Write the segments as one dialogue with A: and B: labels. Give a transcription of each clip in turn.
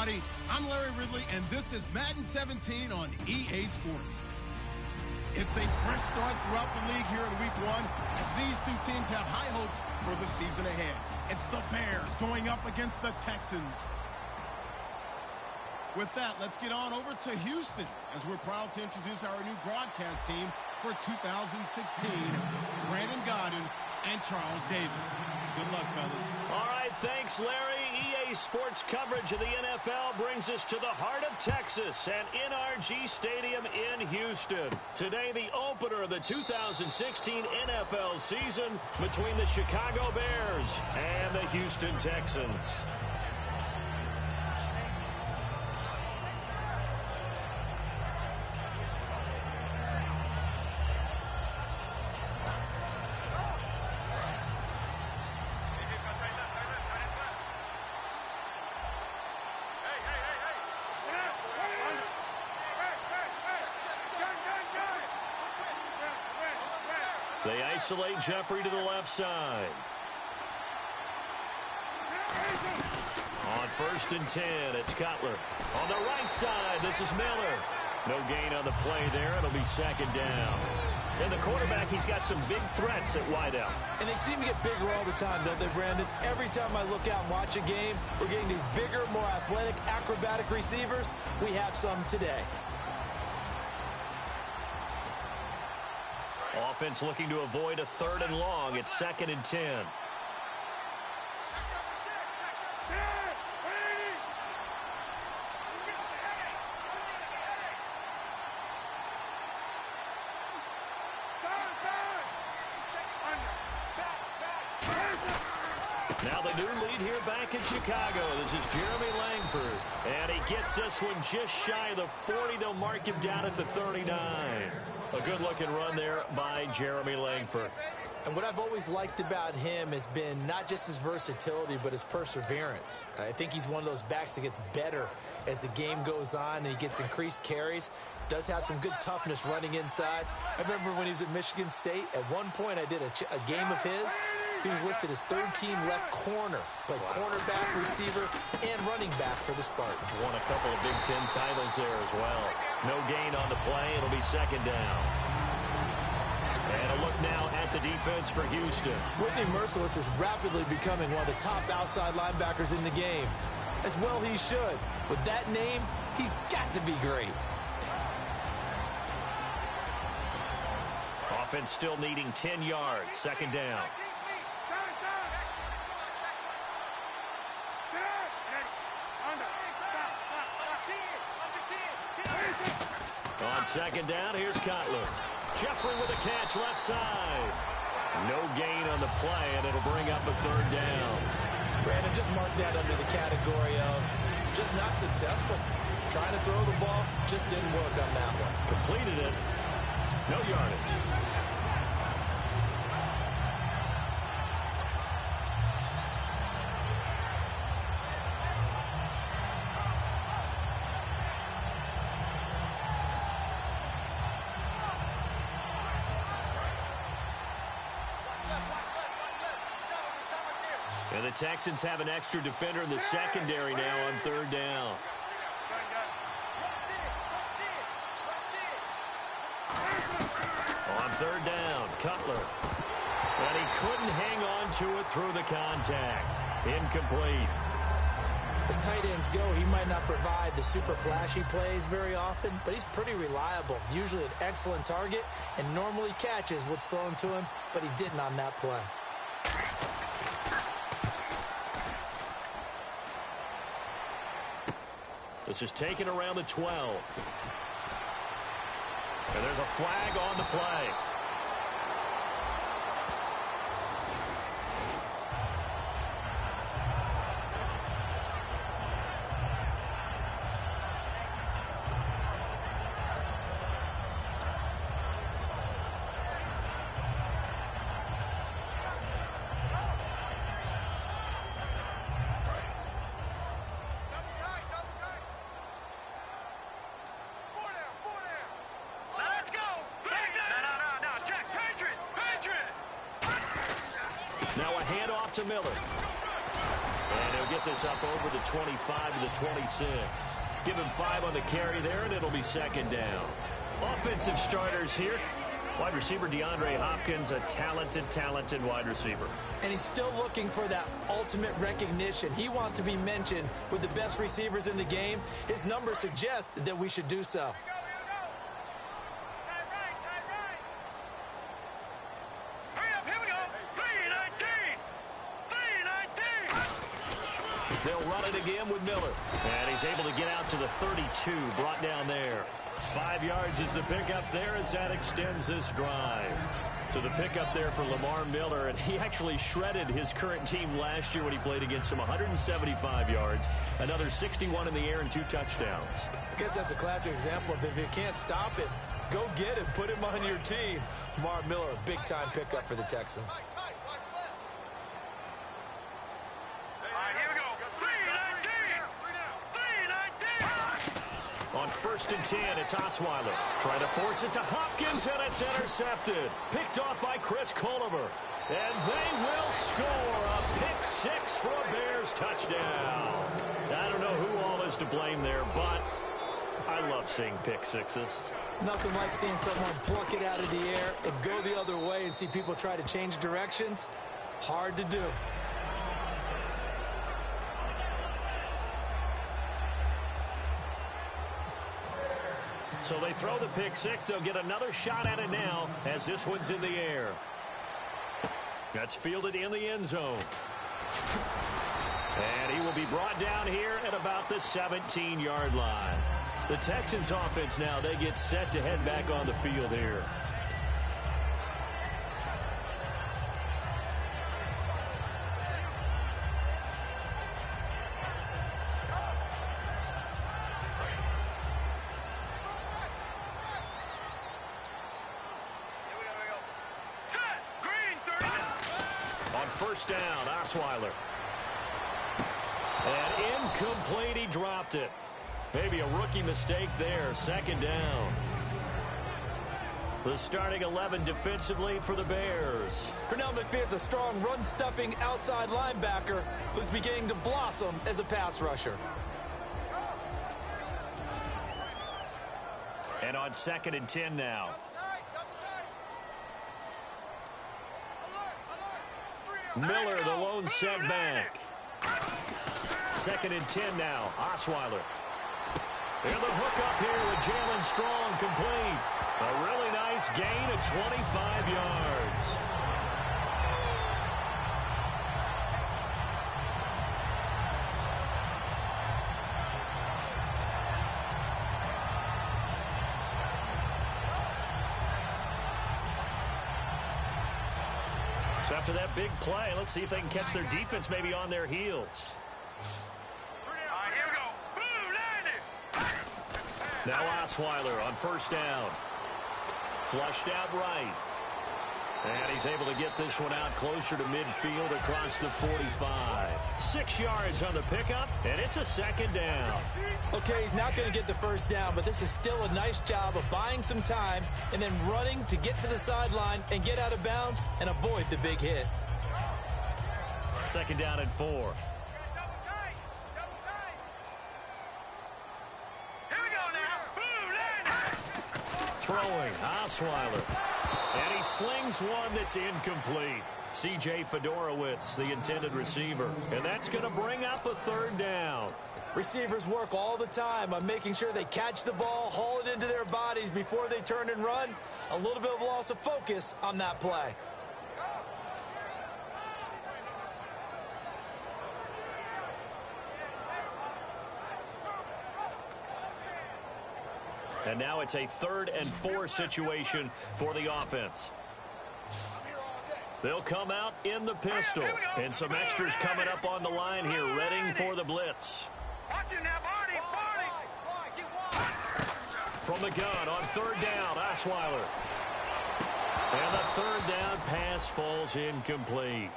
A: everybody. I'm Larry Ridley, and this is Madden 17 on EA Sports. It's a fresh start throughout the league here in Week 1 as these two teams have high hopes for the season ahead. It's the Bears going up against the Texans. With that, let's get on over to Houston as we're proud to introduce our new broadcast team for 2016, Brandon Godden and Charles Davis. Good luck, fellas.
B: All right, thanks, Larry. EA Sports coverage of the NFL brings us to the heart of Texas and NRG Stadium in Houston. Today, the opener of the 2016 NFL season between the Chicago Bears and the Houston Texans. They isolate Jeffrey to the left side. On 1st and 10, it's Cutler. On the right side, this is Miller. No gain on the play there. It'll be 2nd down. And the quarterback, he's got some big threats at wideout.
C: And they seem to get bigger all the time, don't they, Brandon? Every time I look out and watch a game, we're getting these bigger, more athletic, acrobatic receivers. We have some today.
B: Offense looking to avoid a 3rd and long. It's 2nd and 10. Now the new lead here back in Chicago. This is Jeremy Langford. And he gets this one just shy of the 40. They'll mark him down at the 39. A good-looking run there by Jeremy Langford.
C: And what I've always liked about him has been not just his versatility, but his perseverance. I think he's one of those backs that gets better as the game goes on and he gets increased carries. Does have some good toughness running inside. I remember when he was at Michigan State, at one point I did a game of his. He was listed as 3rd-team left corner, played cornerback, receiver, and running back for the Spartans.
B: Won a couple of Big Ten titles there as well. No gain on the play. It'll be 2nd down. And a look now at the defense for Houston.
C: Whitney Merciless is rapidly becoming one of the top outside linebackers in the game. As well he should. With that name, he's got to be great.
B: Offense still needing 10 yards. 2nd down. On 2nd down, here's Cutler. Jeffrey with a catch left side. No gain on the play, and it'll bring up a 3rd down.
C: Brandon, just mark that under the category of just not successful. Trying to throw the ball, just didn't work on that one.
B: Completed it. No yardage. And the Texans have an extra defender in the secondary now on 3rd down. On 3rd down, Cutler. And he couldn't hang on to it through the contact. Incomplete.
C: As tight ends go, he might not provide the super flashy plays very often, but he's pretty reliable. Usually an excellent target and normally catches what's thrown to him, but he didn't on that play.
B: This is taken around the 12. And there's a flag on the play. Now a handoff to Miller. And he'll get this up over the 25 to the 26. Give him 5 on the carry there, and it'll be second down. Offensive starters here. Wide receiver DeAndre Hopkins, a talented wide receiver.
C: And he's still looking for that ultimate recognition. He wants to be mentioned with the best receivers in the game. His numbers suggest that we should do so.
B: They'll run it again with Miller. And he's able to get out to the 32, brought down there. 5 yards is the pickup there as that extends this drive. So the pickup there for Lamar Miller, and he actually shredded his current team last year when he played against them. 175 yards, another 61 in the air, and 2 touchdowns.
C: I guess that's a classic example of if you can't stop it, go get him, put him on your team. Lamar Miller, a big-time pickup for the Texans.
B: On 1st and 10, it's Osweiler. Trying to force it to Hopkins, and it's intercepted. Picked off by Chris Culliver. And they will score a pick 6 for a Bears touchdown. I don't know who all is to blame there, but I love seeing pick sixes.
C: Nothing like seeing someone pluck it out of the air and go the other way and see people try to change directions. Hard to do.
B: So they throw the pick 6. They'll get another shot at it now as this one's in the air. That's fielded in the end zone. And he will be brought down here at about the 17-yard line. The Texans offense now, they get set to head back on the field here. First down, Osweiler. And incomplete, he dropped it. Maybe a rookie mistake there, second down. The starting 11 defensively for the Bears.
C: Pernell McPhee's a strong run-stuffing outside linebacker who's beginning to blossom as a pass rusher.
B: And on 2nd and 10 now. Miller, the lone setback. 2nd and 10 now. Osweiler. And the hook up here with Jalen Strong complete. A really nice gain of 25 yards. So after that big play, let's see if they can catch their defense maybe on their heels. Now Osweiler on first down. Flushed out right. And he's able to get this one out closer to midfield across the 45. 6 yards on the pickup, and it's a second down.
C: Okay, he's not going to get the first down, but this is still a nice job of buying some time and then running to get to the sideline and get out of bounds and avoid the big hit.
B: 2nd down and 4. Throwing, Osweiler. And he slings one that's incomplete. C.J. Fedorowicz, the intended receiver. And that's going to bring up a 3rd down.
C: Receivers work all the time on making sure they catch the ball, haul it into their bodies before they turn and run. A little bit of loss of focus on that play.
B: And now it's a 3rd and 4 situation for the offense. They'll come out in the pistol. And some extras coming up on the line here, readying for the blitz. From the gun on 3rd down, Osweiler. And the 3rd down pass falls incomplete.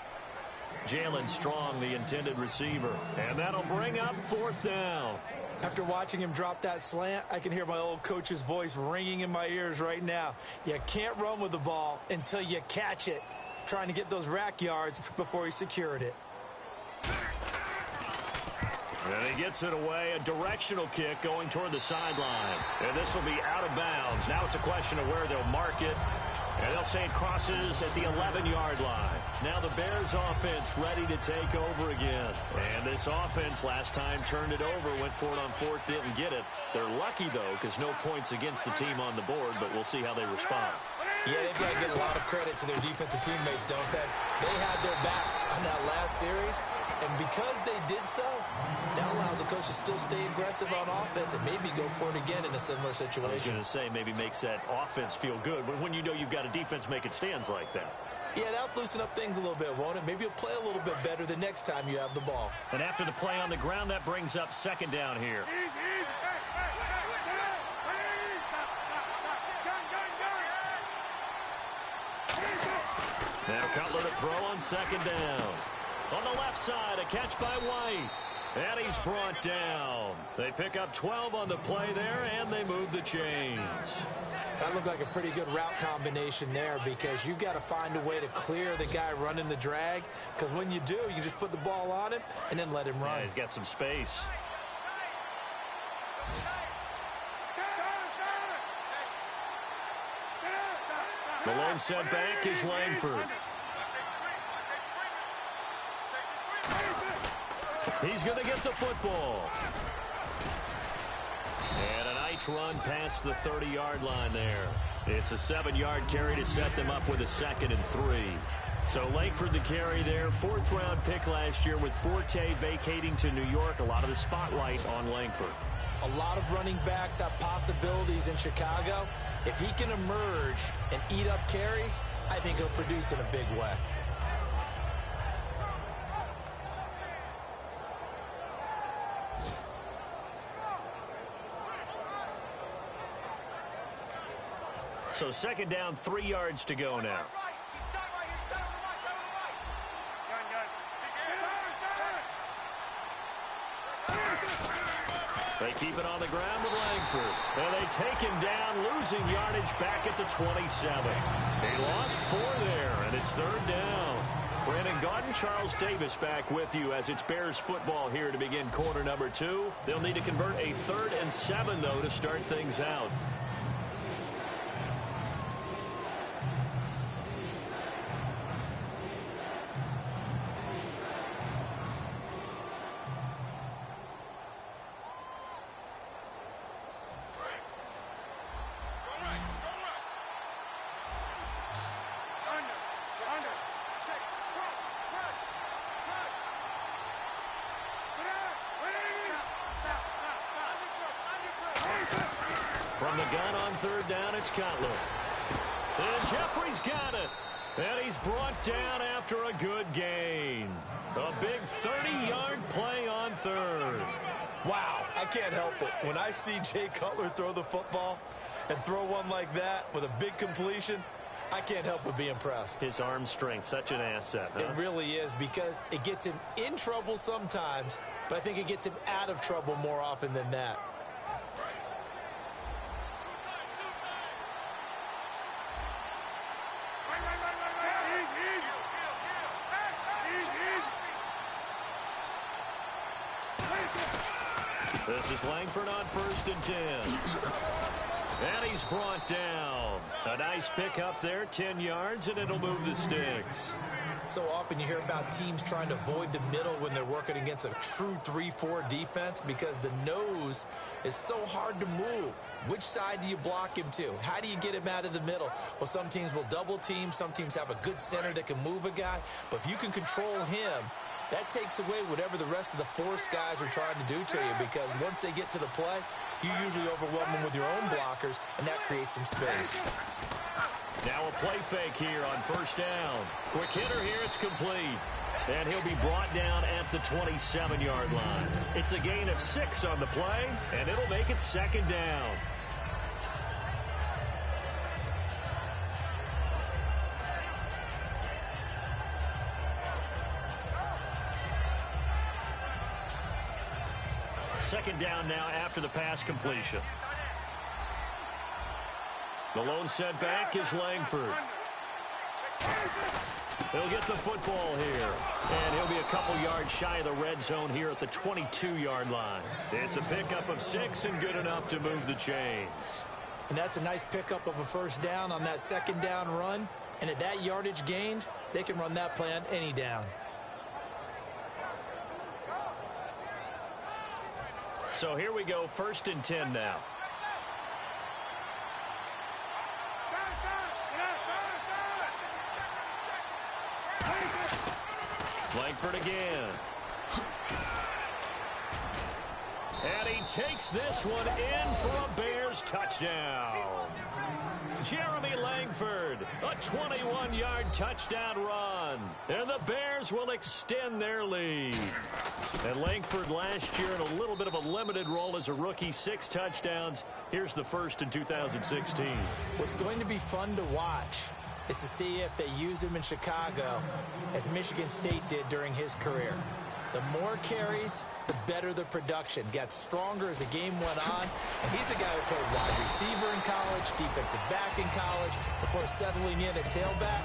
B: Jalen Strong, the intended receiver. And that'll bring up 4th down.
C: After watching him drop that slant, I can hear my old coach's voice ringing in my ears right now. You can't run with the ball until you catch it. Trying to get those rack yards before he secured it.
B: And he gets it away, a directional kick going toward the sideline. And this will be out of bounds. Now it's a question of where they'll mark it. And they'll say it crosses at the 11-yard line. Now the Bears offense ready to take over again. And this offense last time turned it over, went for it on fourth, didn't get it. They're lucky, though, because no points against the team on the board, but we'll see how they respond.
C: Yeah, they've got to give a lot of credit to their defensive teammates, don't they? They had their backs on that last series, and because they did so, that allows the coach to still stay aggressive on offense and maybe go for it again in a similar situation.
B: I was going to say, maybe makes that offense feel good, but when you know you've got a defense making stands like that.
C: Yeah, that'll loosen up things a little bit, won't it? Maybe you'll play a little bit better the next time you have the ball.
B: And after the play on the ground, that brings up second down here. Now Cutler to throw on second down. On the left side, a catch by White. And he's brought down. They pick up 12 on the play there, and they move the chains.
C: That looked like a pretty good route combination there because you've got to find a way to clear the guy running the drag, because when you do, you just put the ball on him and then let him run.
B: Yeah, he's got some space. The lone set back is Langford. He's going to get the football. And a nice run past the 30-yard line there. It's a 7-yard carry to set them up with a 2nd and 3. So Langford the carry there. 4th-round pick last year with Forte vacating to New York. A lot of the spotlight on Langford.
C: A lot of running backs have possibilities in Chicago. If he can emerge and eat up carries, I think he'll produce in a big way.
B: So second down, 3 yards to go now. They keep it on the ground with Langford. And they take him down, losing yardage back at the 27. He lost 4 there, and it's 3rd down. Brandon Gaudin, Charles Davis back with you as it's Bears football here to begin quarter number 2. They'll need to convert a 3rd and 7, though, to start things out. From the gun on 3rd down, it's Cutler. And Jeffrey's got it. And he's brought down after a good gain. A big 30-yard play on 3rd.
C: Wow, I can't help it. When I see Jay Cutler throw the football and throw one like that with a big completion, I can't help but be impressed.
B: His arm strength, such an asset, huh?
C: It really is, because it gets him in trouble sometimes, but I think it gets him out of trouble more often than that.
B: This is Langford on 1st and 10. And he's brought down. A nice pick up there, 10 yards, and it'll move the sticks.
C: So often you hear about teams trying to avoid the middle when they're working against a true 3-4 defense because the nose is so hard to move. Which side do you block him to? How do you get him out of the middle? Well, some teams will double team. Some teams have a good center that can move a guy. But if you can control him, that takes away whatever the rest of the force guys are trying to do to you, because once they get to the play, you usually overwhelm them with your own blockers, and that creates some space.
B: Now a play fake here on 1st down. Quick hitter here, it's complete. And he'll be brought down at the 27-yard line. It's a gain of 6 on the play, and it'll make it 2nd down. Second down now after the pass completion. The lone setback is Langford. He'll get the football here. And he'll be a couple yards shy of the red zone here at the 22-yard line. It's a pickup of 6 and good enough to move the chains.
C: And that's a nice pickup of a first down on that second down run. And at that yardage gained, they can run that play on any down.
B: So here we go, 1st and 10 now. Langford again. And he takes this one in for a Bears touchdown. Jeremy Langford, a 21-yard touchdown run. And the Bears will extend their lead. And Langford last year in a little bit of a limited role as a rookie, 6 touchdowns. Here's the first in 2016.
C: What's going to be fun to watch is to see if they use him in Chicago as Michigan State did during his career. The more carries, the better the production. Got stronger as the game went on. And he's a guy who played wide receiver in college, defensive back in college, before settling in at tailback.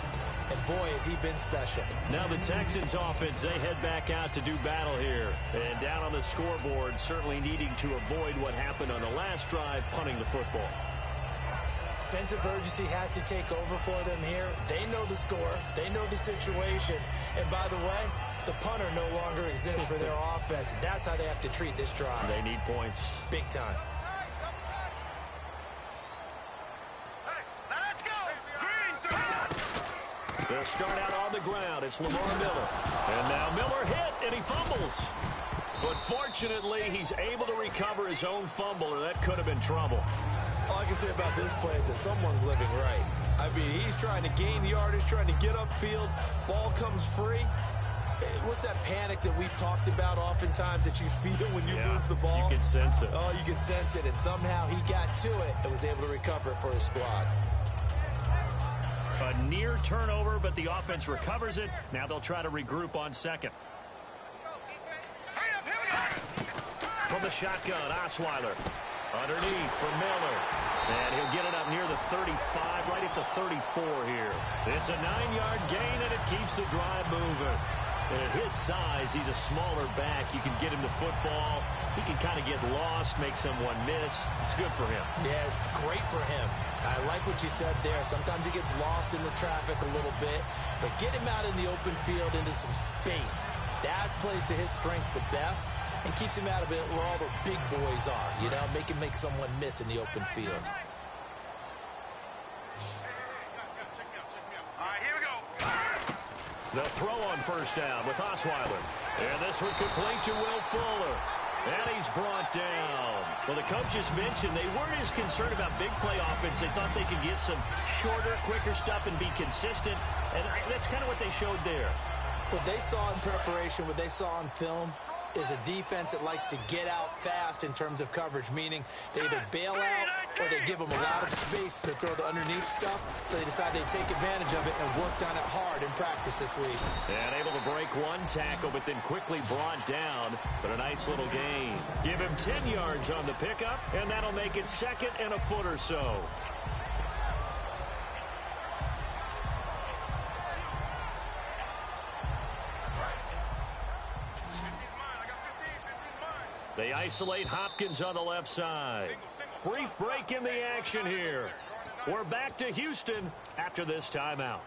C: And boy, has he been special.
B: Now the Texans offense, they head back out to do battle here. And down on the scoreboard, certainly needing to avoid what happened on the last drive, punting the football.
C: Sense of urgency has to take over for them here. They know the score. They know the situation. And by the way, the punter no longer exists for their offense. That's how they have to treat this drive.
B: They need points.
C: Big time.
B: They'll start out on the ground. It's Lamar Miller. And now Miller hit, and he fumbles. But fortunately, he's able to recover his own fumble, or that could have been trouble.
C: All I can say about this play is that someone's living right. I mean, he's trying to gain yardage, trying to get upfield. Ball comes free. What's that panic that we've talked about oftentimes that you feel when you lose the ball?
B: You can sense it.
C: Oh, you can sense it. And somehow he got to it and was able to recover it for his squad.
B: A near turnover, but the offense recovers it. Now they'll try to regroup on second. From the shotgun, Osweiler. Underneath for Miller. And he'll get it up near the 35, right at the 34 here. It's a 9-yard gain, and it keeps the drive moving. And at his size, he's a smaller back. You can get him the football. He can kind of get lost, make someone miss. It's good for him.
C: Yeah, it's great for him. I like what you said there. Sometimes he gets lost in the traffic a little bit, but get him out in the open field into some space. That plays to his strengths the best and keeps him out of it where all the big boys are, you know, make someone miss in the open field.
B: The throw on first down with Osweiler. And this one complete to Will Fuller. And he's brought down. Well, the coaches mentioned they weren't as concerned about big play offense. They thought they could get some shorter, quicker stuff and be consistent. And that's kind of what they showed there.
C: What they saw in preparation, what they saw on film, is a defense that likes to get out fast in terms of coverage, meaning they either bail out or they give them a lot of space to throw the underneath stuff, so they decide they'd take advantage of it and worked on it hard in practice this week.
B: And able to break one tackle, but then quickly brought down, but a nice little gain. Give him 10 yards on the pickup, and that'll make it 2nd and a foot or so. They isolate Hopkins on the left side. Brief break in the action here. We're back to Houston after this timeout.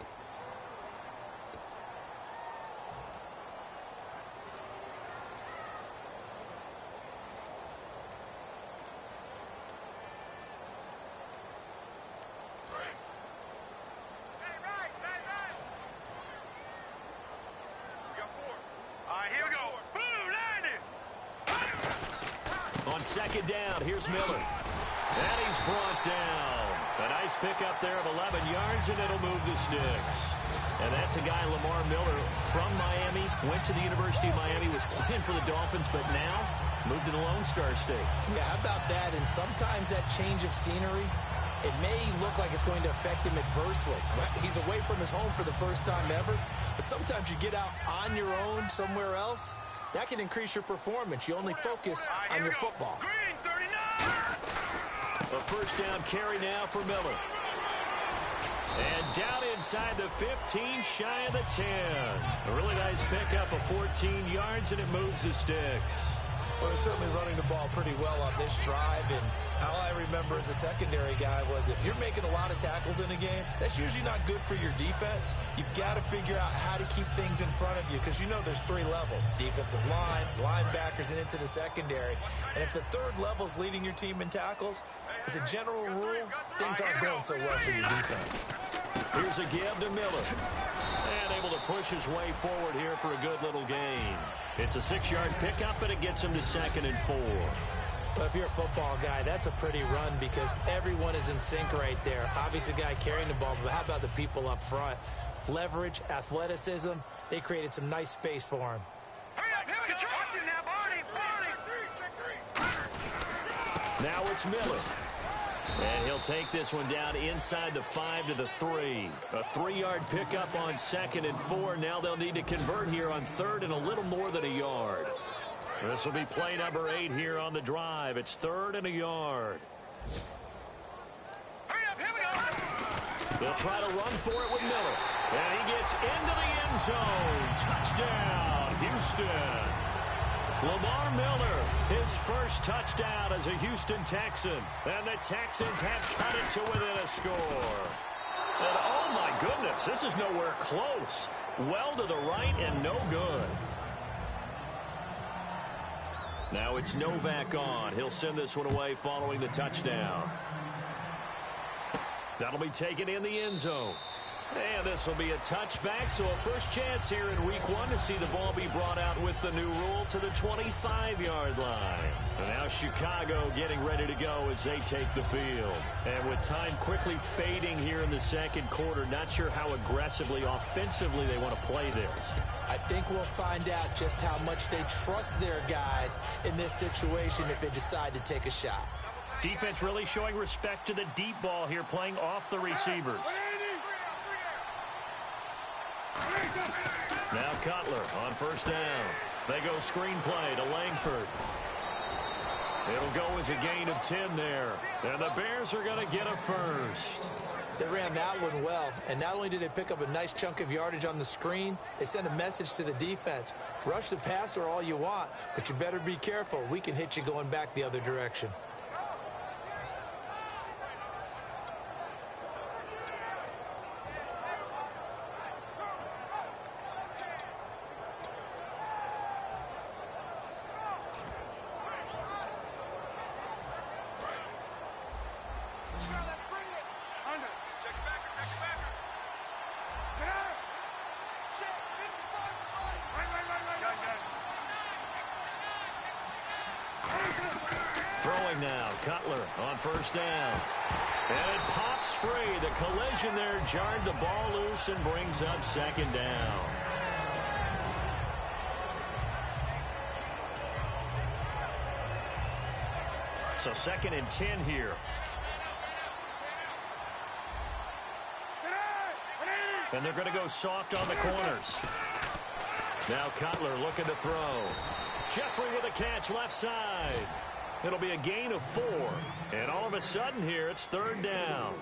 B: On second down, here's Miller. And he's brought down. A nice pickup there of 11 yards, and it'll move the sticks. And that's a guy, Lamar Miller, from Miami. Went to the University of Miami, was playing for the Dolphins, but now moved to the Lone Star State.
C: Yeah, how about that? And sometimes that change of scenery, it may look like it's going to affect him adversely. He's away from his home for the first time ever. But sometimes you get out on your own somewhere else, that can increase your performance. You only focus on your football.
B: A first down carry now for Miller. And down inside the 15, shy of the 10. A really nice pickup of 14 yards, and it moves the sticks.
C: Well, they're certainly running the ball pretty well on this drive, and all I remember as a secondary guy was if you're making a lot of tackles in a game, that's usually not good for your defense. You've got to figure out how to keep things in front of you because you know there's 3 levels: defensive line, linebackers, and into the secondary. And if the third level is leading your team in tackles, as a general rule, things aren't going so well for your defense.
B: Here's a give to Miller. And able to push his way forward here for a good little gain. It's a 6-yard pickup, and it gets him to 2nd and 4.
C: Well, if you're a football guy, that's a pretty run because everyone is in sync right there. Obviously, the guy carrying the ball, but how about the people up front? Leverage, athleticism, they created some nice space for him.
B: Now it's Miller. And he'll take this one down inside the 5 to the 3. A 3-yard pickup on 2nd and 4. Now they'll need to convert here on 3rd and a little more than a yard. This will be play number 8 here on the drive. It's 3rd and a yard. They'll try to run for it with Miller. And he gets into the end zone. Touchdown, Houston. Lamar Miller, his first touchdown as a Houston Texan. And the Texans have cut it to within a score. And oh my goodness, this is nowhere close. Well to the right and no good. Now it's Novak on. He'll send this one away following the touchdown. That'll be taken in the end zone. And this will be a touchback, so a first chance here in week 1 to see the ball be brought out with the new rule to the 25-yard line. And now Chicago getting ready to go as they take the field. And with time quickly fading here in the second quarter, not sure how aggressively, offensively they want to play this.
C: I think we'll find out just how much they trust their guys in this situation if they decide to take a shot.
B: Defense really showing respect to the deep ball here, playing off the receivers. Now Cutler on first down. They go screen play to Langford. It'll go as a gain of 10 there. And the Bears are going to get a first.
C: They ran that one well, and not only did they pick up a nice chunk of yardage on the screen, they sent a message to the defense. Rush the passer all you want, but you better be careful. We can hit you going back the other direction.
B: Throwing now, Cutler on first down. And it pops free. The collision there jarred the ball loose and brings up second down. So 2nd and 10 here. And they're going to go soft on the corners. Now Cutler looking to throw. Jeffrey with a catch left side. It'll be a gain of 4. And all of a sudden here, it's 3rd down.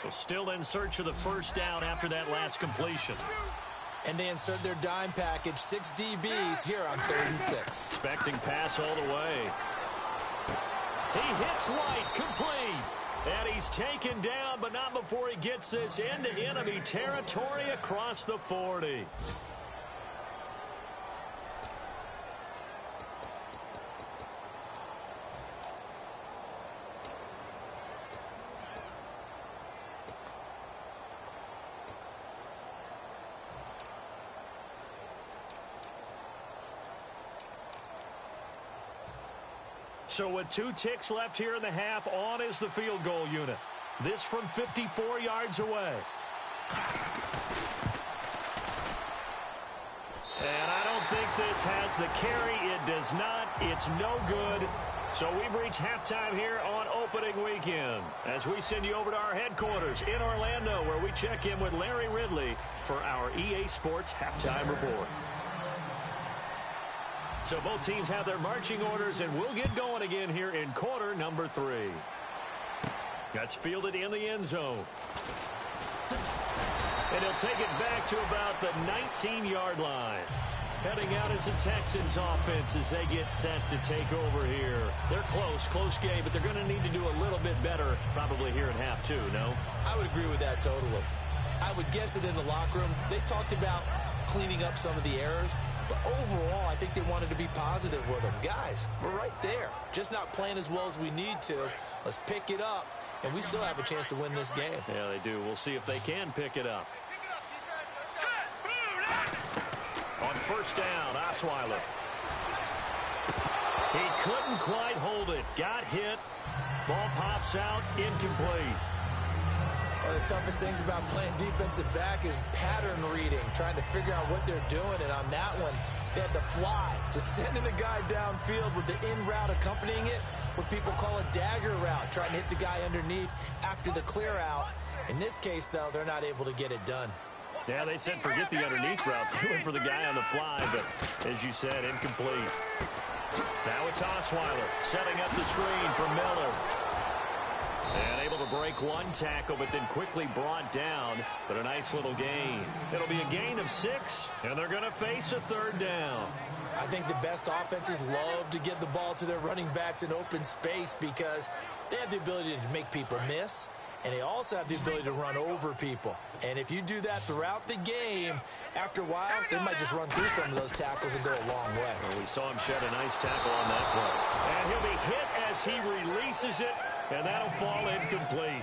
B: So still in search of the first down after that last completion.
C: And they insert their dime package, 6 DBs here on 3rd and 6.
B: Expecting pass all the way. He hits White, complete. And he's taken down, but not before he gets this into enemy territory across the 40. So with 2 ticks left here in the half, on is the field goal unit. This from 54 yards away. And I don't think this has the carry. It does not. It's no good. So we've reached halftime here on opening weekend as we send you over to our headquarters in Orlando where we check in with Larry Ridley for our EA Sports Halftime Report. So both teams have their marching orders, and we'll get going again here in quarter number 3. That's fielded in the end zone. And he'll take it back to about the 19-yard line. Heading out is the Texans offense as they get set to take over here. They're close game, but they're going to need to do a little bit better probably here in half 2, no?
C: I would agree with that totally. I would guess it in the locker room. They talked about cleaning up some of the errors, but overall, I think they wanted to be positive with them. Guys, we're right there. Just not playing as well as we need to. Let's pick it up, and we still have a chance to win this game.
B: Yeah, they do. We'll see if they can pick it up. On first down, Osweiler. He couldn't quite hold it. Got hit. Ball pops out, incomplete.
C: One of the toughest things about playing defensive back is pattern reading, trying to figure out what they're doing. And on that one, they had to fly, just sending a guy downfield with the in route accompanying it, what people call a dagger route, trying to hit the guy underneath after the clear out. In this case, though, they're not able to get it done.
B: Yeah, they said forget the underneath route. They went for the guy on the fly, but as you said, incomplete. Now it's Osweiler setting up the screen for Miller. And able to break one tackle, but then quickly brought down. But a nice little gain. It'll be a gain of 6, and they're going to face a third down.
C: I think the best offenses love to get the ball to their running backs in open space because they have the ability to make people miss, and they also have the ability to run over people. And if you do that throughout the game, after a while, they might just run through some of those tackles and go a long way.
B: Well, we saw him shed a nice tackle on that play. And he'll be hit as he releases it, and that'll fall incomplete.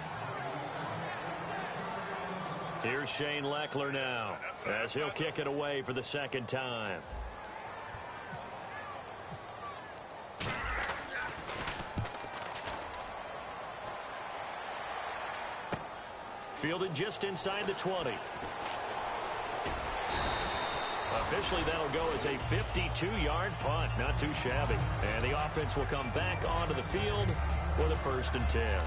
B: Here's Shane Leckler now as he'll kick it away for the second time. Fielded just inside the 20. Officially, that'll go as a 52-yard punt. Not too shabby. And the offense will come back onto the field with a 1st and 10.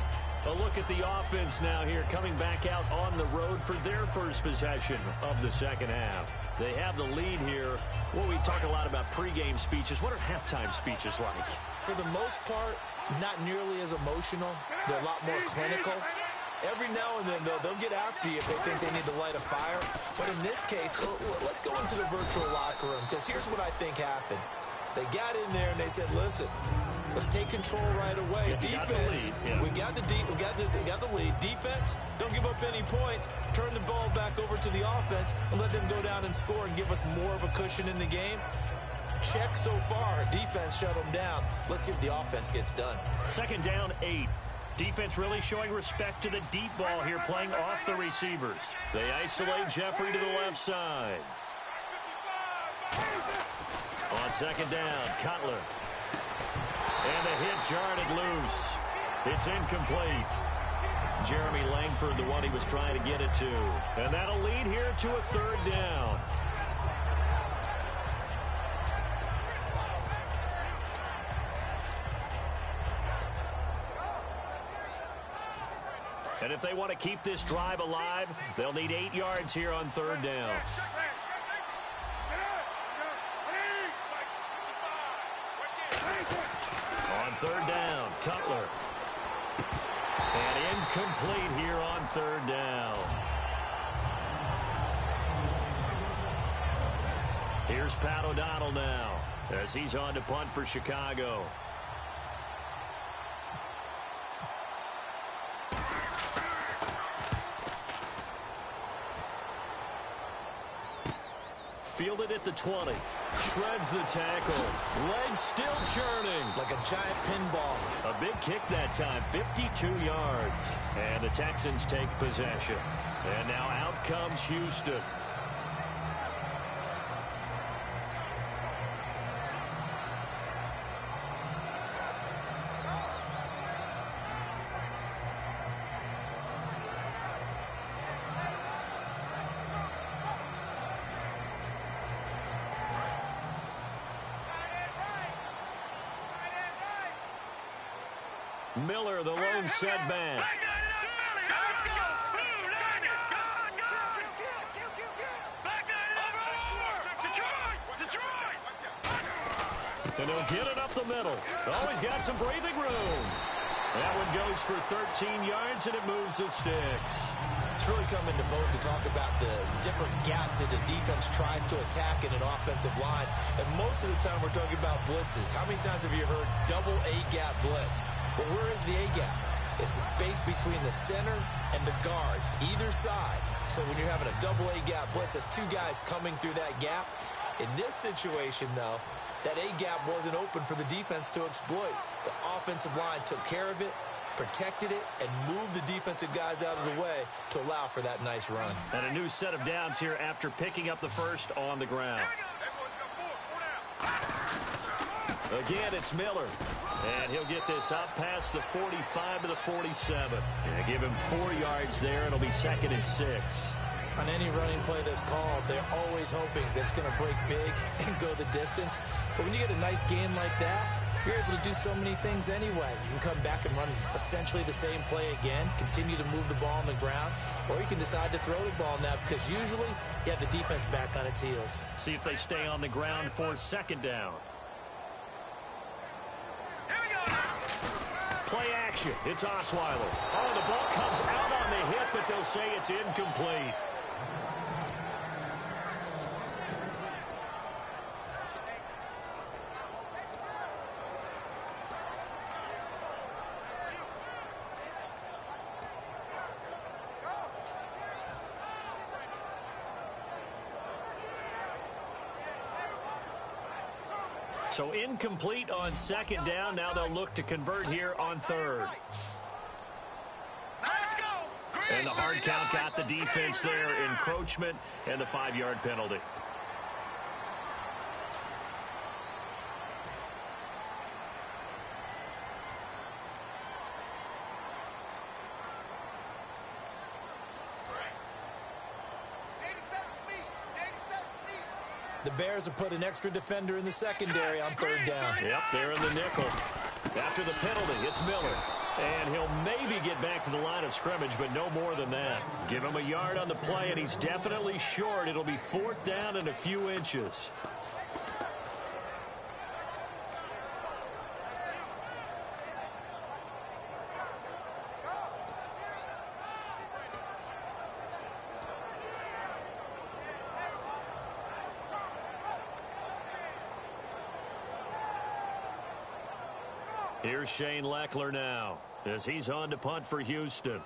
B: A look at the offense now here, coming back out on the road for their first possession of the second half. They have the lead here. Well, we talk a lot about pregame speeches. What are halftime speeches like?
C: For the most part, not nearly as emotional. They're a lot more clinical. Every now and then, though, they'll get after you if they think they need to light a fire. But in this case, let's go into the virtual locker room, because here's what I think happened. They got in there and they said, listen, let's take control right away. Defense, we got the lead. Defense, don't give up any points. Turn the ball back over to the offense and let them go down and score and give us more of a cushion in the game. Check so far. Defense shut them down. Let's see if the offense gets done.
B: Second down, 8. Defense really showing respect to the deep ball here, playing off the receivers. They isolate Jeffrey to the left side. On second down, Cutler. And the hit jarred it loose. It's incomplete. Jeremy Langford, the one he was trying to get it to. And that'll lead here to a third down. And if they want to keep this drive alive, they'll need 8 yards here on third down. On third down, Cutler. And incomplete here on third down. Here's Pat O'Donnell now as he's on to punt for Chicago. Fielded at the 20. Shreds the tackle. Legs still churning.
C: Like a giant pinball.
B: A big kick that time. 52 yards. And the Texans take possession. And now out comes Houston. Miller, the lone setback. And he'll get it up the middle. Oh, he's got some breathing room. That one goes for 13 yards, and it moves the sticks.
C: It's really come into vogue to talk about the different gaps that the defense tries to attack in an offensive line. And most of the time we're talking about blitzes. How many times have you heard double A-gap blitz? Well, where is the A-gap? It's the space between the center and the guards, either side. So when you're having a double A-gap blitz, that's two guys coming through that gap. In this situation, though, that A-gap wasn't open for the defense to exploit. The offensive line took care of it, protected it, and moved the defensive guys out of the way to allow for that nice run.
B: And a new set of downs here after picking up the first on the ground. Again, it's Miller. And he'll get this up past the 45 to the 47. And give him 4 yards there. It'll be 2nd and 6.
C: On any running play that's called, they're always hoping that it's going to break big and go the distance. But when you get a nice game like that, you're able to do so many things anyway. You can come back and run essentially the same play again, continue to move the ball on the ground, or you can decide to throw the ball now because usually you have the defense back on its heels.
B: See if they stay on the ground for 2nd down. Play action. It's Osweiler. Oh, the ball comes out on the hit, but they'll say it's incomplete. So incomplete on 2nd down. Now they'll look to convert here on 3rd. And the hard count got the defense there. Encroachment and the 5-yard penalty.
C: The Bears have put an extra defender in the secondary on 3rd down.
B: Yep, they're in the nickel. After the penalty, it's Miller. And he'll maybe get back to the line of scrimmage, but no more than that. Give him a yard on the play, and he's definitely short. It'll be 4th down and a few inches. Here's Shane Leckler now as he's on to punt for Houston.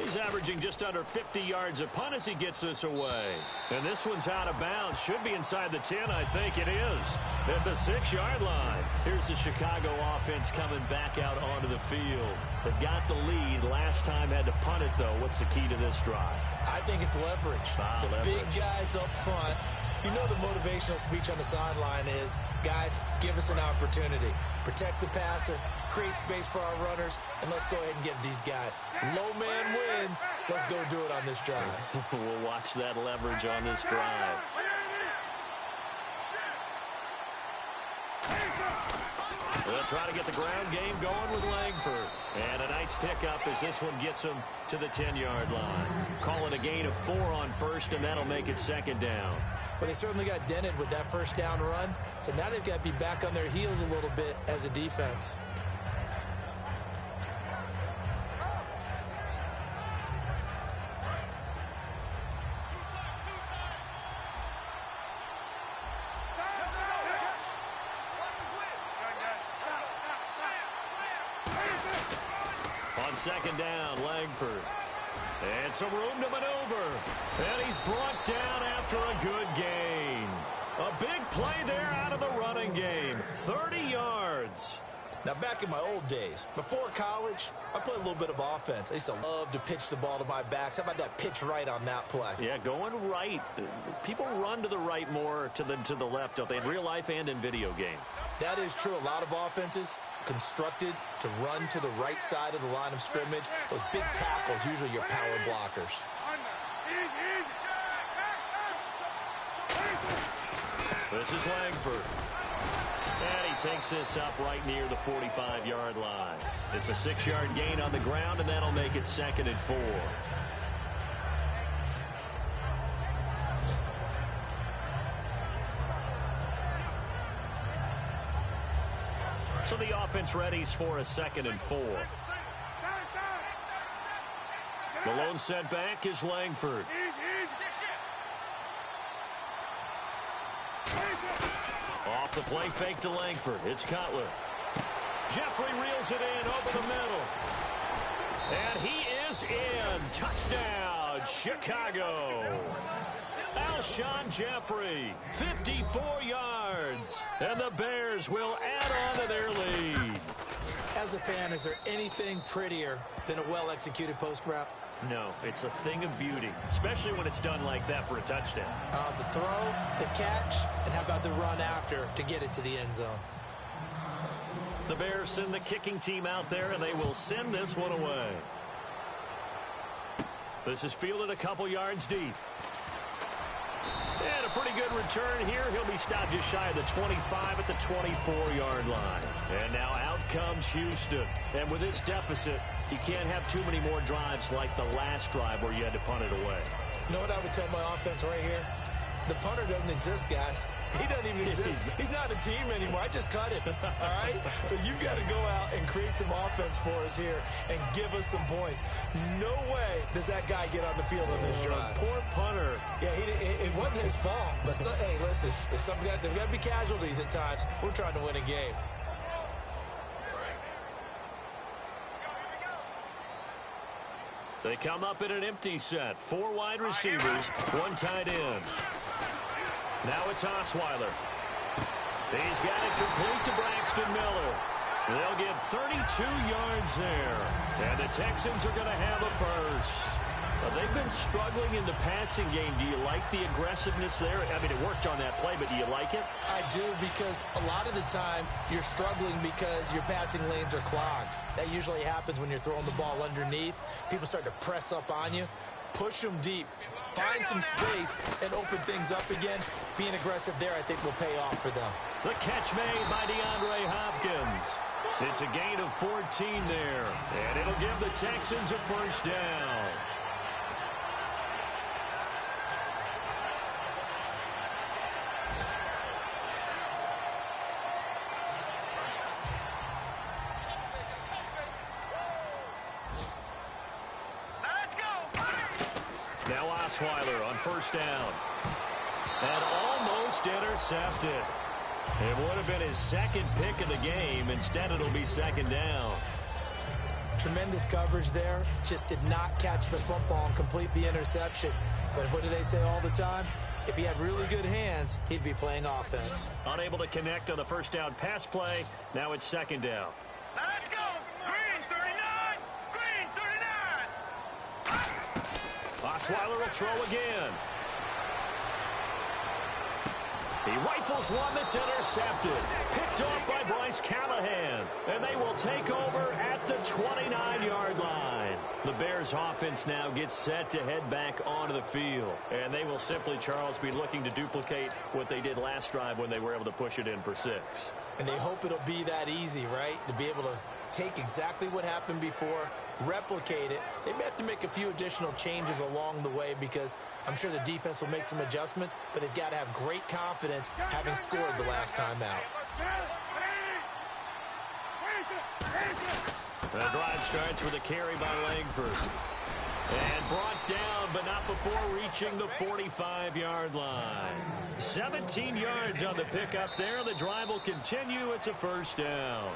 B: He's averaging just under 50 yards a punt as he gets this away. And this one's out of bounds. Should be inside the 10, I think it is. At the 6-yard line. Here's the Chicago offense coming back out onto the field. They've got the lead. Last time had to punt it, though. What's the key to this drive?
C: I think it's leverage.
B: Leverage.
C: Big guys up front. You know the motivational speech on the sideline is, guys, give us an opportunity. Protect the passer, create space for our runners, and let's go ahead and get these guys. Low man wins. Let's go do it on this drive.
B: We'll watch that leverage on this drive. They'll try to get the ground game going with Langford. And a nice pickup as this one gets him to the 10-yard line. Call it a gain of 4 on 1st, and that'll make it 2nd down.
C: Well, they certainly got dented with that 1st down run. So now they've got to be back on their heels a little bit as a defense.
B: On 2nd down, Langford. And some room to maneuver. And he's brought down after a good gain. A big play there out of the running game. 30 yards.
C: Now, back in my old days, before college, I played a little bit of offense. I used to love to pitch the ball to my backs. How about that pitch right on that play?
B: Yeah, going right. People run to the right more than to the left, don't they, in real life and in video games?
C: That is true. A lot of offenses constructed to run to the right side of the line of scrimmage. Those big tackles, usually your power blockers.
B: This is Langford. And he takes this up right near the 45-yard line. It's a 6-yard gain on the ground, and that'll make it 2nd and 4. So the offense readies for a 2nd and 4. The lone setback is Langford. Off the play fake to Langford. It's Cutler. Jeffrey reels it in over the middle. And he is in. Touchdown, Chicago. Alshon Jeffrey, 54 yards. And the Bears will add on to their lead.
C: As a fan, is there anything prettier than a well-executed post route?
B: No, it's a thing of beauty, especially when it's done like that for a touchdown.
C: The throw, the catch, and how about the run after to get it to the end zone?
B: The Bears send the kicking team out there, and they will send this one away. This is fielded a couple yards deep. And a pretty good return here. He'll be stopped just shy of the 25 at the 24-yard line. And now out comes Houston. And with this deficit, you can't have too many more drives like the last drive where you had to punt it away.
C: You know what I would tell my offense right here? The punter doesn't exist, guys. He doesn't even exist. He's not a team anymore. I just cut him, all right? So you've got to go out and create some offense for us here and give us some points. No way does that guy get on the field on this drive.
B: Poor punter.
C: Yeah, it wasn't his fault. But, hey, listen, there's got to be casualties at times. We're trying to win a game.
B: They come up in an empty set. 4 wide receivers, 1 tight end. Now it's Osweiler. He's got it complete to Braxton Miller. They'll get 32 yards there. And the Texans are going to have a first. They've been struggling in the passing game. Do you like the aggressiveness there? I mean, it worked on that play, but do you like it?
C: I do, because a lot of the time you're struggling because your passing lanes are clogged. That usually happens when you're throwing the ball underneath. People start to press up on you. Push them deep. Find some space and open things up again. Being aggressive there, I think, will pay off for them.
B: The catch made by DeAndre Hopkins. It's a gain of 14 there, and it'll give the Texans a first down. Now Osweiler on first down. And almost intercepted. It would have been his 2nd pick of the game. Instead, it'll be 2nd down.
C: Tremendous coverage there. Just did not catch the football and complete the interception. But what do they say all the time? If he had really good hands, he'd be playing offense.
B: Unable to connect on the first down pass play. Now it's 2nd down.
D: Let's go! Green 39! Green 39!
B: Osweiler will throw again. He rifles one that's intercepted. Picked off by Bryce Callahan. And they will take over at the 29-yard line. The Bears offense now gets set to head back onto the field. And they will simply, Charles, be looking to duplicate what they did last drive when they were able to push it in for 6.
C: And they hope it'll be that easy, right? To be able to take exactly what happened before, replicate it. They may have to make a few additional changes along the way because I'm sure the defense will make some adjustments, but they've got to have great confidence having scored the last time out.
B: The drive starts with a carry by Langford. And brought down, but not before reaching the 45-yard line. 17 yards on the pickup there. The drive will continue. It's a first down.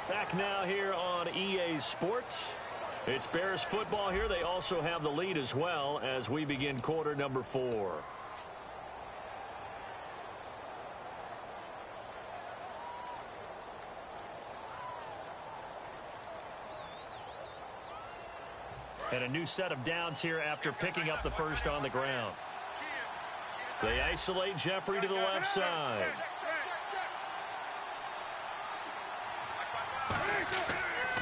B: Back now here on EA Sports. It's Bears football here. They also have the lead as well as we begin quarter number 4. And a new set of downs here after picking up the first on the ground. They isolate Jeffrey to the left side.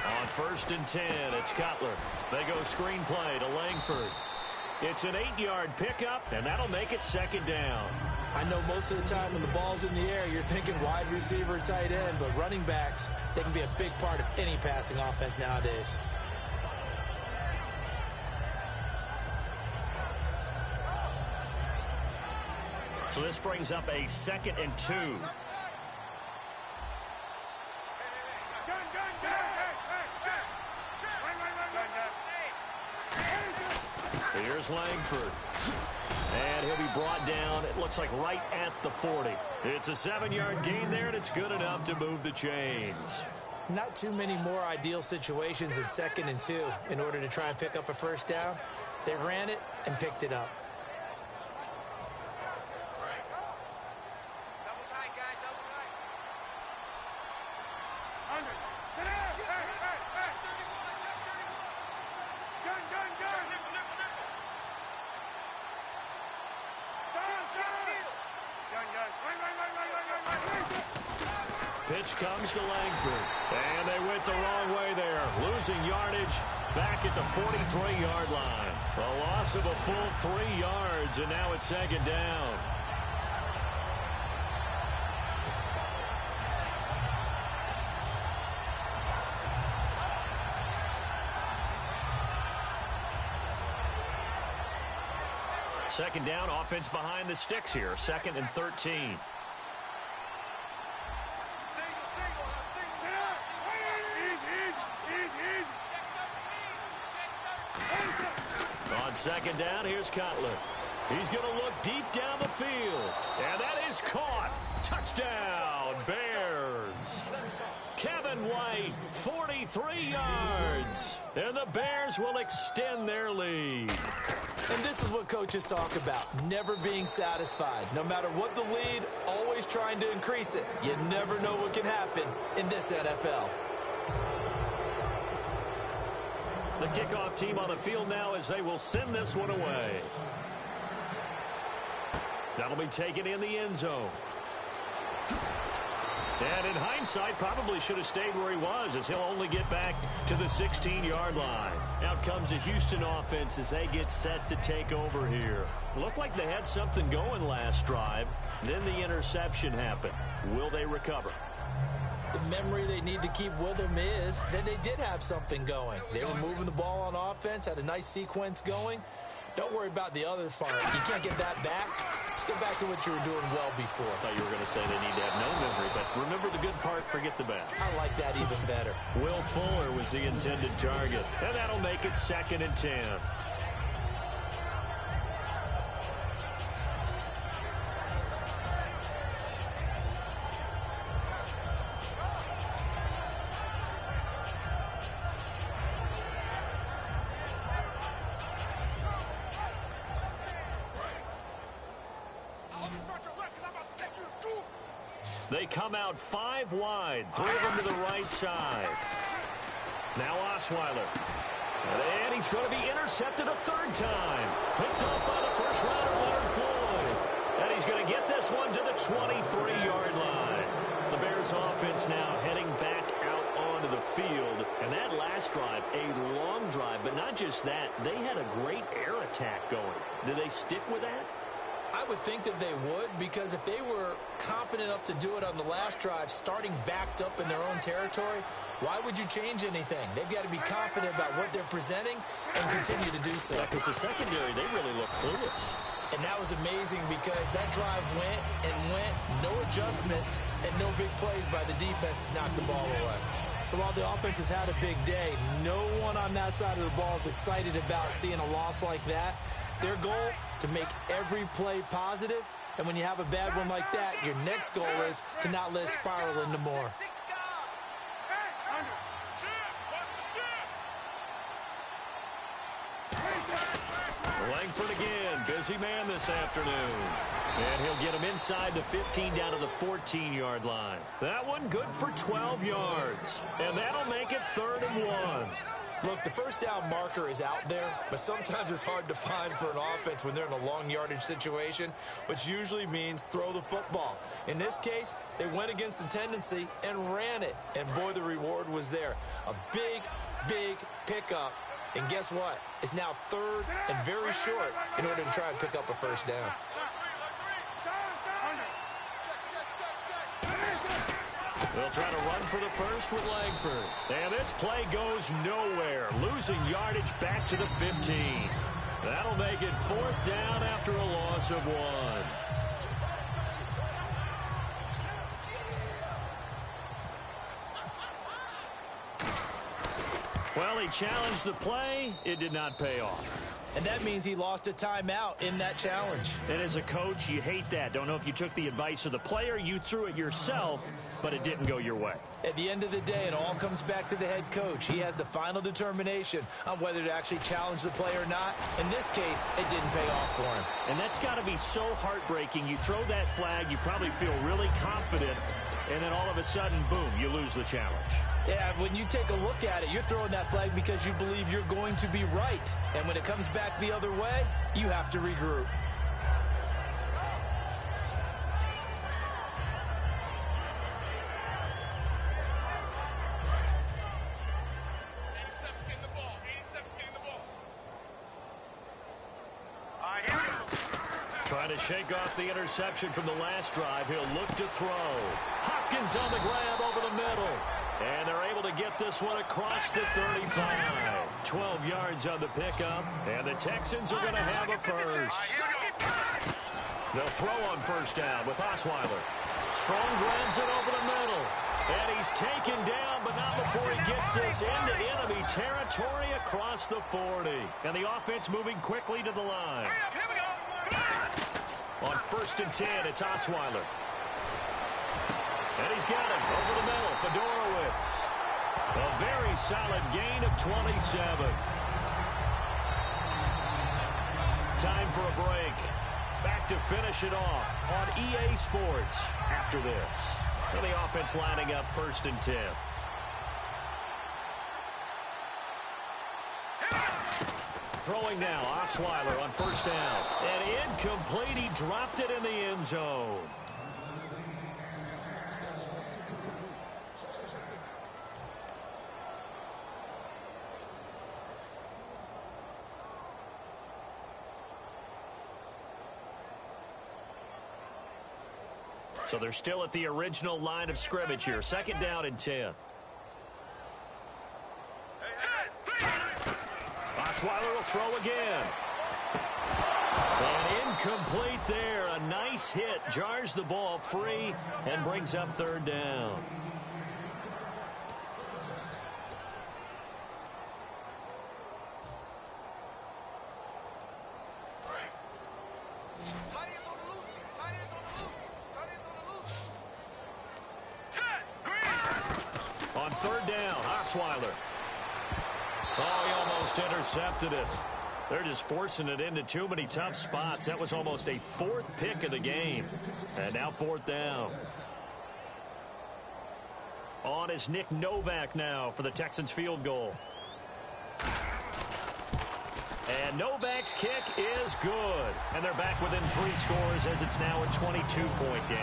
B: On 1st and 10, it's Cutler. They go screenplay to Langford. It's an 8-yard pickup, and that'll make it second down.
C: I know most of the time when the ball's in the air, you're thinking wide receiver, tight end, but running backs, they can be a big part of any passing offense nowadays.
B: So this brings up a 2nd and 2. Here's Langford. And he'll be brought down, it looks like right at the 40. It's a 7-yard gain there, and it's good enough to move the chains.
C: Not too many more ideal situations in 2nd and 2 in order to try and pick up a first down. They ran it and picked it up.
B: Pitch comes to Langford, and they went the wrong way there, losing yardage back at the 43-yard line. A loss of a full 3 yards, and now it's second down. Second down, offense behind the sticks here, 2nd and 13. On second down, here's Cutler. He's going to look deep down the field. And that is caught. Touchdown, Bears. Kevin White, 43 yards. And the Bears will extend their lead.
C: And this is what coaches talk about, never being satisfied. No matter what the lead, always trying to increase it. You never know what can happen in this NFL.
B: The kickoff team on the field now as they will send this one away. That'll be taken in the end zone. And in hindsight, probably should have stayed where he was, as he'll only get back to the 16-yard line. Out comes the Houston offense as they get set to take over here. Looked like they had something going last drive. Then the interception happened. Will they recover?
C: The memory they need to keep with them is that they did have something going. They were moving the ball on offense, had a nice sequence going. Don't worry about the other part. You can't get that back. Let's get back to what you were doing well before.
B: I thought you were going to say they need to have no memory, but remember the good part, forget the bad.
C: I like that even better.
B: Will Fuller was the intended target, and that'll make it 2nd and 10. They come out 5 wide, 3 of them to the right side. Now Osweiler. And he's going to be intercepted a 3rd time. Picked off by the first rounder, Leonard Floyd. And he's going to get this one to the 23-yard line. The Bears offense now heading back out onto the field. And that last drive, a long drive, but not just that. They had a great air attack going. Do they stick with that?
C: I would think that they would, because if they were competent enough to do it on the last drive, starting backed up in their own territory, why would you change anything? They've got to be confident about what they're presenting and continue to do so.
B: Yeah, because the secondary, they really look clueless.
C: And that was amazing because that drive went and went, no adjustments, and no big plays by the defense to knock the ball away. So while the offense has had a big day, no one on that side of the ball is excited about seeing a loss like that. Their goal, to make every play positive, and when you have a bad one like that, your next goal is to not let it spiral into more.
B: Langford again, busy man this afternoon. And he'll get him inside the 15 down to the 14-yard line. That one good for 12 yards. And that'll make it 3rd and 1.
C: Look, the first down marker is out there, but sometimes it's hard to find for an offense when they're in a long yardage situation, which usually means throw the football. In this case, they went against the tendency and ran it. And boy, the reward was there. A big, big pickup And guess what? It's now 3rd and very short in order to try and pick up a first down.
B: They'll try to run for the first with Langford. And this play goes nowhere. Losing yardage back to the 15. That'll make it 4th down after a loss of 1. Well, he challenged the play. It did not pay off.
C: And that means he lost a timeout in that challenge.
B: And as a coach, you hate that. Don't know if you took the advice of the player, you threw it yourself, but it didn't go your way.
C: At the end of the day, it all comes back to the head coach. He has the final determination on whether to actually challenge the play or not. In this case, it didn't pay off for him.
B: And that's got to be so heartbreaking. You throw that flag, you probably feel really confident, and then all of a sudden, boom, you lose the challenge.
C: Yeah, when you take a look at it, you're throwing that flag because you believe you're going to be right. And when it comes back the other way, you have to regroup.
B: Trying to shake off the interception from the last drive. He'll look to throw. Hopkins on the grab over the middle. And they're able to get this one across the 35. 12 yards on the pickup. And the Texans are going to have a first. They'll throw on first down with Osweiler. Strong grabs it over the middle. And he's taken down, but not before he gets this into enemy territory across the 40. And the offense moving quickly to the line. On 1st and 10, it's Osweiler. And he's got it over the middle. Fedorowicz. A very solid gain of 27. Time for a break. Back to finish it off on EA Sports after this. And the offense lining up 1st and 10. Throwing now, Osweiler on first down. And incomplete, he dropped it in the end zone. So they're still at the original line of scrimmage here. 2nd down and 10. Osweiler will throw again. And incomplete there. A nice hit. Jars the ball free and brings up 3rd down. On 3rd down, Osweiler. Oh, he almost intercepted it. They're just forcing it into too many tough spots. That was almost a 4th pick of the game. And now 4th down. On is Nick Novak now for the Texans field goal. And Novak's kick is good. And they're back within 3 scores as it's now a 22-point game.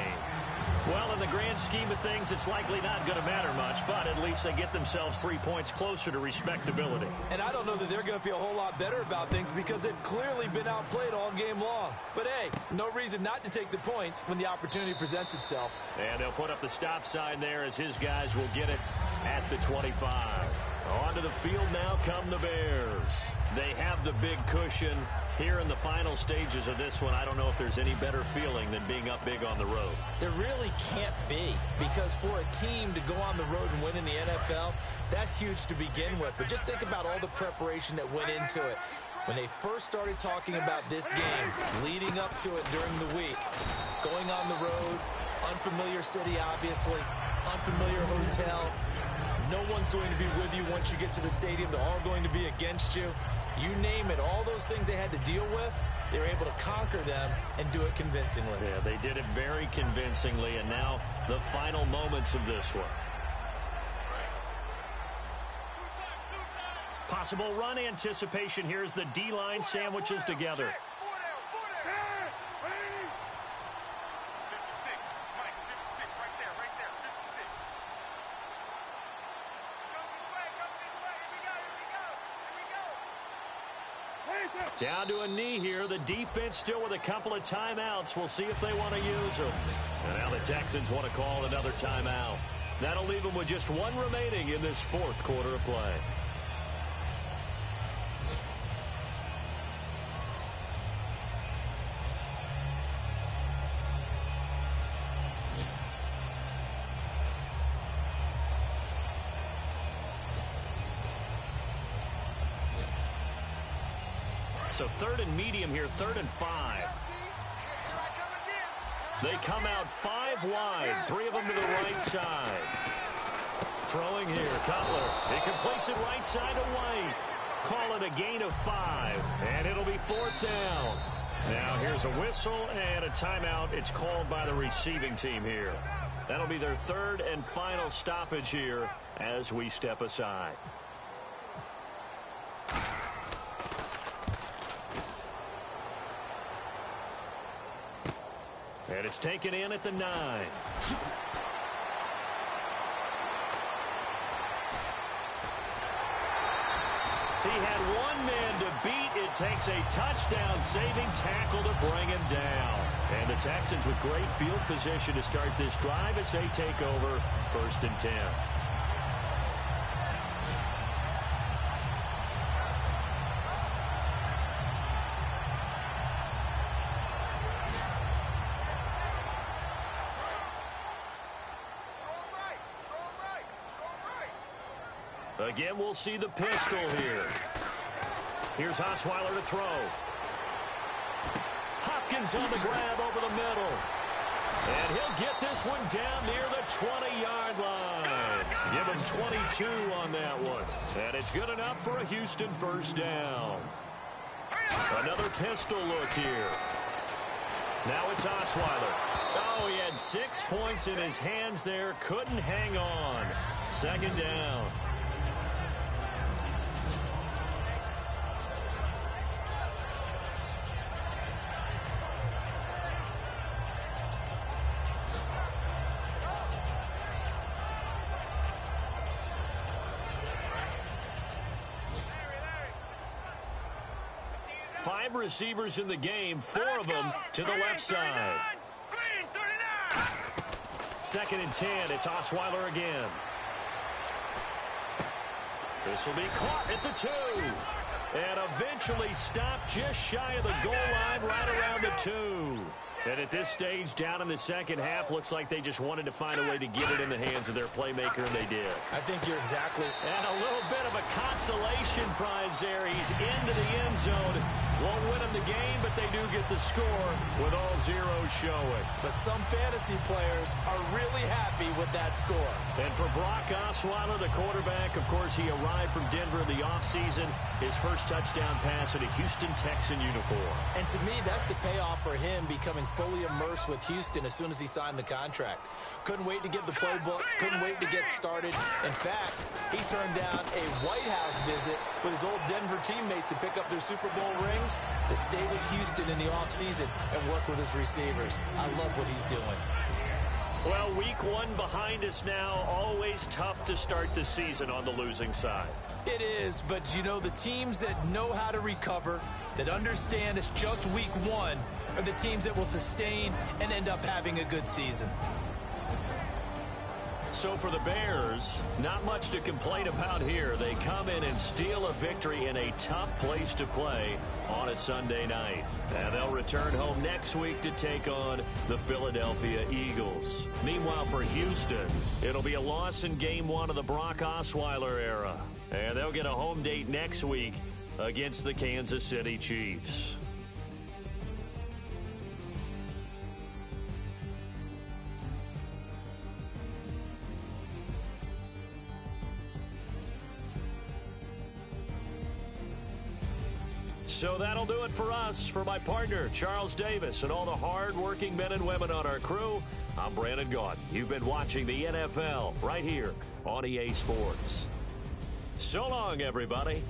B: Well, in the grand scheme of things, it's likely not going to matter much, but at least they get themselves 3 points closer to respectability.
C: And I don't know that they're going to feel a whole lot better about things because they've clearly been outplayed all game long. But, hey, no reason not to take the points when the opportunity presents itself.
B: And they'll put up the stop sign there as his guys will get it at the 25. Onto the field now come the Bears. They have the big cushion. Here in the final stages of this one, I don't know if there's any better feeling than being up big on the road.
C: There really can't be, because for a team to go on the road and win in the NFL, that's huge to begin with. But just think about all the preparation that went into it. When they first started talking about this game, leading up to it during the week, going on the road, unfamiliar city, obviously, unfamiliar hotel. No one's going to be with you once you get to the stadium. They're all going to be against you. You name it, all those things they had to deal with, they were able to conquer them and do it convincingly.
B: Yeah, they did it very convincingly, and now the final moments of this one. Possible run anticipation here as the D-line sandwiches together. Down to a knee here. The defense still with a couple of timeouts. We'll see if they want to use them. And now the Texans want to call another timeout. That'll leave them with just one remaining in this fourth quarter of play. So third and medium here, 3rd and 5. They come out 5 wide, 3 of them to the right side. Throwing here, Cutler. He completes it right side to White. Call it a gain of 5, and it'll be 4th down. Now here's a whistle and a timeout. It's called by the receiving team here. That'll be their 3rd and final stoppage here as we step aside. And it's taken in at the 9. He had one man to beat. It takes a touchdown-saving tackle to bring him down. And the Texans with great field position to start this drive as they take over 1st and 10. Again, we'll see the pistol here. Here's Osweiler to throw. Hopkins on the grab over the middle. And he'll get this one down near the 20-yard line. Give him 22 on that one. And it's good enough for a Houston 1st down. Another pistol look here. Now it's Osweiler. Oh, he had 6 points in his hands there. Couldn't hang on. 2nd down. Five receivers in the game, 4 of them to the left side. 2nd and 10, it's Osweiler again. This will be caught at the 2. And eventually stopped just shy of the goal line right around the 2. And at this stage, down in the second half, looks like they just wanted to find a way to get it in the hands of their playmaker, and they did.
C: I think you're exactly.
B: And a little bit of a consolation prize there. He's into the end zone. Won't win him the game, but they do get the score with all zeros showing.
C: But some fantasy players are really happy with that score.
B: And for Brock Osweiler, the quarterback, of course, he arrived from Denver in the offseason. His first touchdown pass in a Houston Texan uniform.
C: And to me, that's the payoff for him becoming fully immersed with Houston as soon as he signed the contract. Couldn't wait to get the playbook, couldn't wait to get started. In fact, he turned down a White House visit with his old Denver teammates to pick up their Super Bowl rings to stay with Houston in the offseason and work with his receivers. I love what he's doing.
B: Well, week 1 behind us now. Always tough to start the season on the losing side.
C: It is, but you know, the teams that know how to recover, that understand it's just week 1, are the teams that will sustain and end up having a good season.
B: So for the Bears, not much to complain about here. They come in and steal a victory in a tough place to play on a Sunday night. And they'll return home next week to take on the Philadelphia Eagles. Meanwhile, for Houston, it'll be a loss in Game 1 of the Brock Osweiler era. And they'll get a home date next week against the Kansas City Chiefs. So that'll do it for us. For my partner, Charles Davis, and all the hard-working men and women on our crew, I'm Brandon Gaudin. You've been watching the NFL right here on EA Sports. So long, everybody.